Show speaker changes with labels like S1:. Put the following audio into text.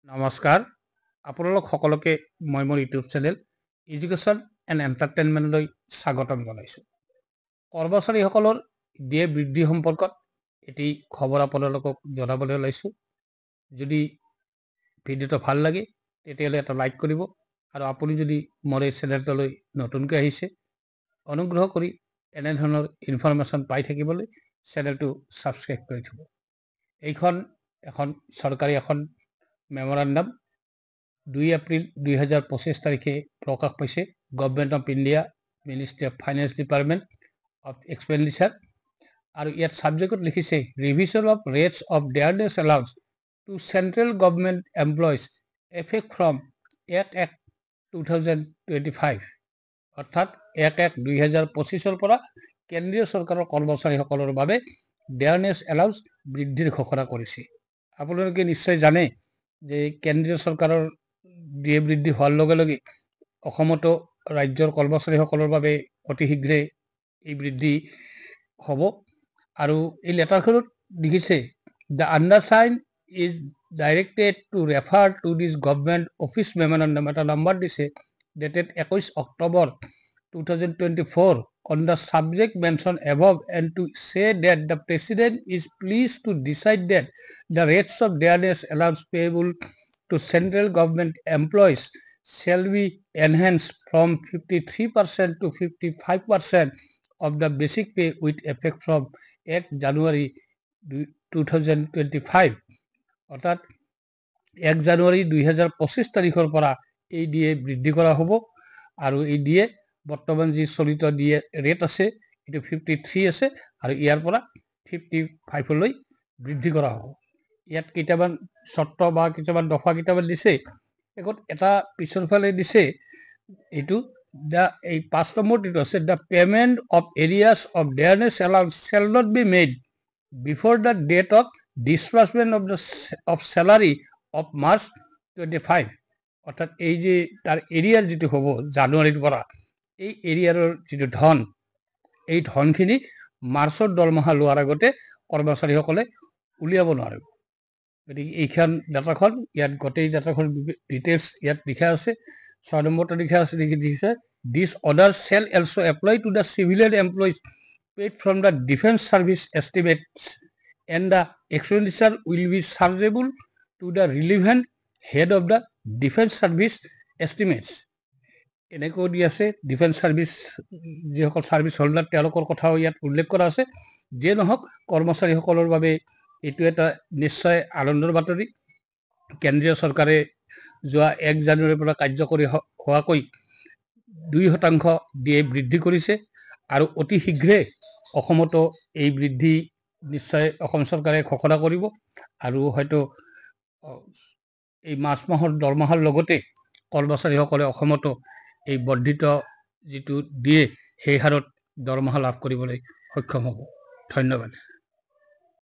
S1: নমস্কাৰ আপোনালোক সকলোকে মই মোৰ ইউটিউব চেনেল এডুকেশ্যন এণ্ড এণ্টাৰটেইনমেণ্টলৈ স্বাগতম জনাইছোঁ। কৰ্মচাৰীসকলৰ ডিএ বৃদ্ধি সম্পৰ্কত এটি খবৰ আপোনালোকক জনাবলৈ ওলাইছোঁ। যদি ভিডিঅ'টো ভাল লাগে তেতিয়াহ'লে এটা লাইক কৰিব আৰু আপুনি যদি মোৰ এই চেনেলটোলৈ নতুনকৈ আহিছে অনুগ্ৰহ কৰি এনেধৰণৰ ইনফৰমেশ্যন পাই থাকিবলৈ চেনেলটো ছাবস্ক্ৰাইব কৰি থ'ব। এইখন এখন চৰকাৰী মেমোৰেণ্ডাম 2 এপ্ৰিল 2025 তাৰিখে প্ৰকাশ পাইছে। Government of India, ministry of finance department of expenditure, আৰু ইয়াত ছাবজেক্টত লিখিছে revision of rates of dearness allowance to central government employees effect from 1/1/2025, অৰ্থাৎ 1/1/2025 পৰা কেন্দ্ৰীয় চৰকাৰৰ কৰ্মচাৰীসকলৰ বাবে ডেয়াৰনেছ এলাউন্স বৃদ্ধিৰ ঘোষণা কৰিছে। আপোনালোকে নিশ্চয় জানে যে কেন্দ্ৰীয় চৰকাৰৰ ডিএ বৃদ্ধি হোৱাৰ লগে লগে অসমতো ৰাজ্যৰ কৰ্মচাৰীসকলৰ বাবে অতি শীঘ্ৰে এই বৃদ্ধি হ'ব। আৰু এই লেটাৰখনত লিখিছে the undersigned is directed to refer to this government office memorandum, এটা নম্বৰ দিছে dated 21 October 2024 on the subject mentioned above, and to say that the President is pleased to decide that the rates of dearness allowance payable to central government employees shall be enhanced from 53% to 55% of the basic pay with effect from 1 January 2025, অৰ্থাৎ 1 জানুৱাৰী 2025 তাৰিখৰ পৰা এই DA বৃদ্ধি কৰা হ'ব। আৰু এই DA বৰ্তমান যি চলিত ডিএ ৰেট আছে এইটো 53 আছে আৰু ইয়াৰ পৰা 55লৈ বৃদ্ধি কৰা হ'ব। ইয়াত কেইটামান চৰ্ত বা কিছুমান দফা কেইটামান দিছে। এটা পিছৰ ফালে দিছে এইটো এই 5 নম্বৰটো আছে the payment of arrears of dearness allowance shall not be made before the date of disbursement of salary of March 25, অৰ্থাৎ এই যে তাৰ এৰিয়াৰ যিটো হ'ব জানুৱাৰীৰ পৰা, এই এৰিয়াৰৰ যিটো ধন, এই ধনখিনি মাৰ্চৰ দৰমহা লোৱাৰ আগতে কৰ্মচাৰীসকলে উলিয়াব নোৱাৰিব। গতিকে এইখন ডাটাখন ইয়াত গোটেই ডাটাখন ডিটেইলছ ইয়াত লিখা আছে। 6 নম্বৰটো লিখা আছে this order shall also' apply to the civilian employees paid from the defence service estimates and the expenditure will be chargeable to the relevant head of the defence service estimates. এনেকৈও দি আছে defence service যিসকল service holder তেওঁলোকৰ কথাও ইয়াত উল্লেখ কৰা আছে। যিয়ে নহওক কৰ্মচাৰীসকলৰ বাবে এইটো এটা নিশ্চয় আনন্দৰ বাতৰি। কেন্দ্ৰীয় চৰকাৰে যোৱা 1 জানুৱাৰীৰ পৰা কাৰ্যকৰী হোৱাকৈ 2% ডিএ বৃদ্ধি কৰিছে আৰু অতি শীঘ্ৰে অসমতো এই বৃদ্ধি নিশ্চয় অসম চৰকাৰে ঘোষণা কৰিব। আৰু হয়তো এই মাৰ্চ মাহৰ দৰমহাৰ লগতে কৰ্মচাৰীসকলে অসমতো এই বৰ্ধিত যিটো ডিএ সেই হাৰত দৰমহা লাভ কৰিবলৈ সক্ষম হ'ব। ধন্যবাদ।